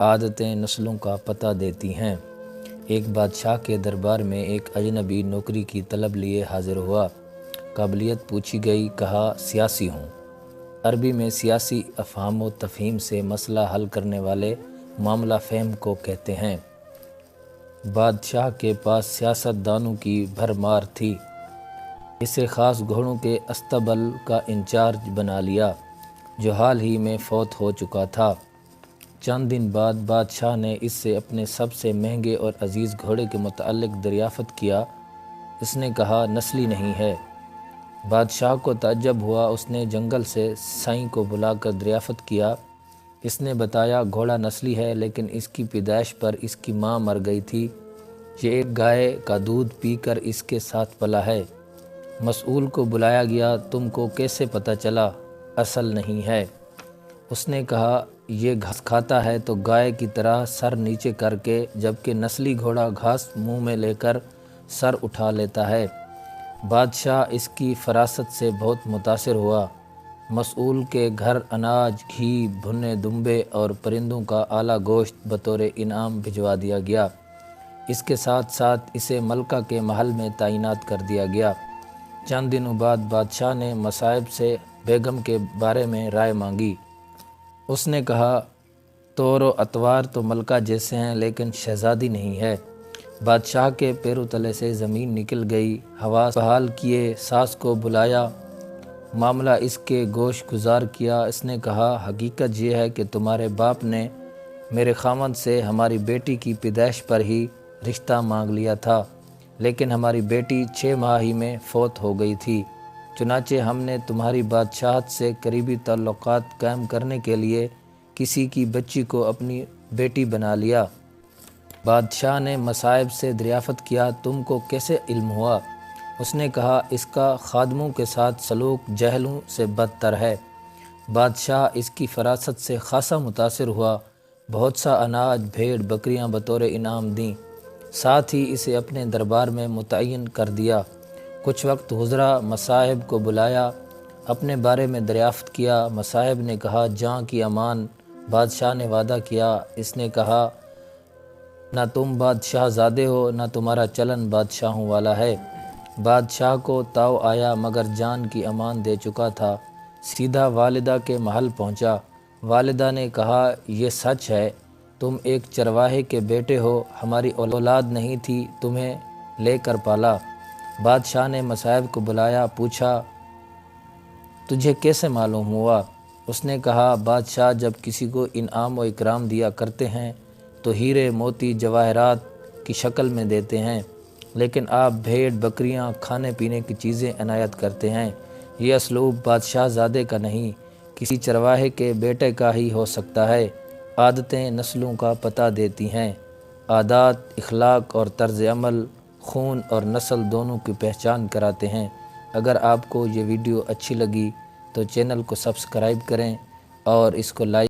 عادتیں نسلوں کا پتہ دیتی ہیں۔ ایک بادشاہ کے دربار میں ایک اجنبی نوکری کی طلب لیے حاضر ہوا۔ قابلیت پوچھی گئی، کہا سیاسی ہوں۔ عربی میں سیاسی افہام و تفہیم سے مسئلہ حل کرنے والے معاملہ فہم کو کہتے ہیں۔ بادشاہ کے پاس سیاست دانوں کی بھرمار تھی۔ اسے خاص گھوڑوں کے استبل کا انچارج بنا لیا، جو حال ہی میں فوت ہو چکا تھا۔ چند دن بعد بادشاہ نے اس سے اپنے سب سے مہنگے اور عزیز گھوڑے کے متعلق دریافت کیا۔ اس نے کہا نسلی نہیں ہے۔ بادشاہ کو تعجب ہوا۔ اس نے جنگل سے سائیں کو بلا کر دریافت کیا۔ اس نے بتایا گھوڑا نسلی ہے، لیکن اس کی پیدائش پر اس کی ماں مر گئی تھی۔ یہ ایک گائے کا دودھ پی کر اس کے ساتھ پلا ہے۔ مسئول کو بلایا گیا، تم کو کیسے پتہ چلا اصل نہیں ہے؟ اس نے کہا یہ گھاس کھاتا ہے تو گائے کی طرح سر نیچے کر کے، جبکہ نسلی گھوڑا گھاس منہ میں لے کر سر اٹھا لیتا ہے۔ بادشاہ اس کی فراست سے بہت متاثر ہوا۔ مسئول کے گھر اناج، گھی، بھنے دمبے اور پرندوں کا اعلیٰ گوشت بطور انعام بھجوا دیا گیا۔ اس کے ساتھ ساتھ اسے ملکہ کے محل میں تعینات کر دیا گیا۔ چند دنوں بعد بادشاہ نے مصائب سے بیگم کے بارے میں رائے مانگی۔ اس نے کہا طور و اطوار تو ملکہ جیسے ہیں، لیکن شہزادی نہیں ہے۔ بادشاہ کے پیروں تلے سے زمین نکل گئی۔ حواس بحال کیے، ساس کو بلایا، معاملہ اس کے گوش گزار کیا۔ اس نے کہا حقیقت یہ ہے کہ تمہارے باپ نے میرے خاوند سے ہماری بیٹی کی پیدائش پر ہی رشتہ مانگ لیا تھا، لیکن ہماری بیٹی 6 ماہ ہی میں فوت ہو گئی تھی۔ چنانچہ ہم نے تمہاری بادشاہت سے قریبی تعلقات قائم کرنے کے لیے کسی کی بچی کو اپنی بیٹی بنا لیا۔ بادشاہ نے مصائب سے دریافت کیا، تم کو کیسے علم ہوا؟ اس نے کہا اس کا خادموں کے ساتھ سلوک جاہلوں سے بدتر ہے۔ بادشاہ اس کی فراست سے خاصا متاثر ہوا۔ بہت سا اناج، بھیڑ بکریاں بطور انعام دیں، ساتھ ہی اسے اپنے دربار میں متعین کر دیا۔ کچھ وقت گزرا، مصاحب کو بلایا، اپنے بارے میں دریافت کیا۔ مصاحب نے کہا جاں کی امان، بادشاہ نے وعدہ کیا۔ اس نے کہا نہ تم بادشاہ زادے ہو، نہ تمہارا چلن بادشاہوں والا ہے۔ بادشاہ کو تاؤ آیا، مگر جان کی امان دے چکا تھا۔ سیدھا والدہ کے محل پہنچا۔ والدہ نے کہا یہ سچ ہے، تم ایک چرواہے کے بیٹے ہو، ہماری اولاد نہیں تھی، تمہیں لے کر پالا۔ بادشاہ نے مصاحب کو بلایا، پوچھا تجھے کیسے معلوم ہوا؟ اس نے کہا بادشاہ جب کسی کو انعام و اکرام دیا کرتے ہیں تو ہیرے موتی جواہرات کی شکل میں دیتے ہیں، لیکن آپ بھیڑ بکریاں، کھانے پینے کی چیزیں عنایت کرتے ہیں۔ یہ اسلوب بادشاہ زادے کا نہیں، کسی چرواہے کے بیٹے کا ہی ہو سکتا ہے۔ عادتیں نسلوں کا پتہ دیتی ہیں۔ عادات، اخلاق اور طرز عمل خون اور نسل دونوں کی پہچان کراتے ہیں۔ اگر آپ کو یہ ویڈیو اچھی لگی تو چینل کو سبسکرائب کریں اور اس کو لائک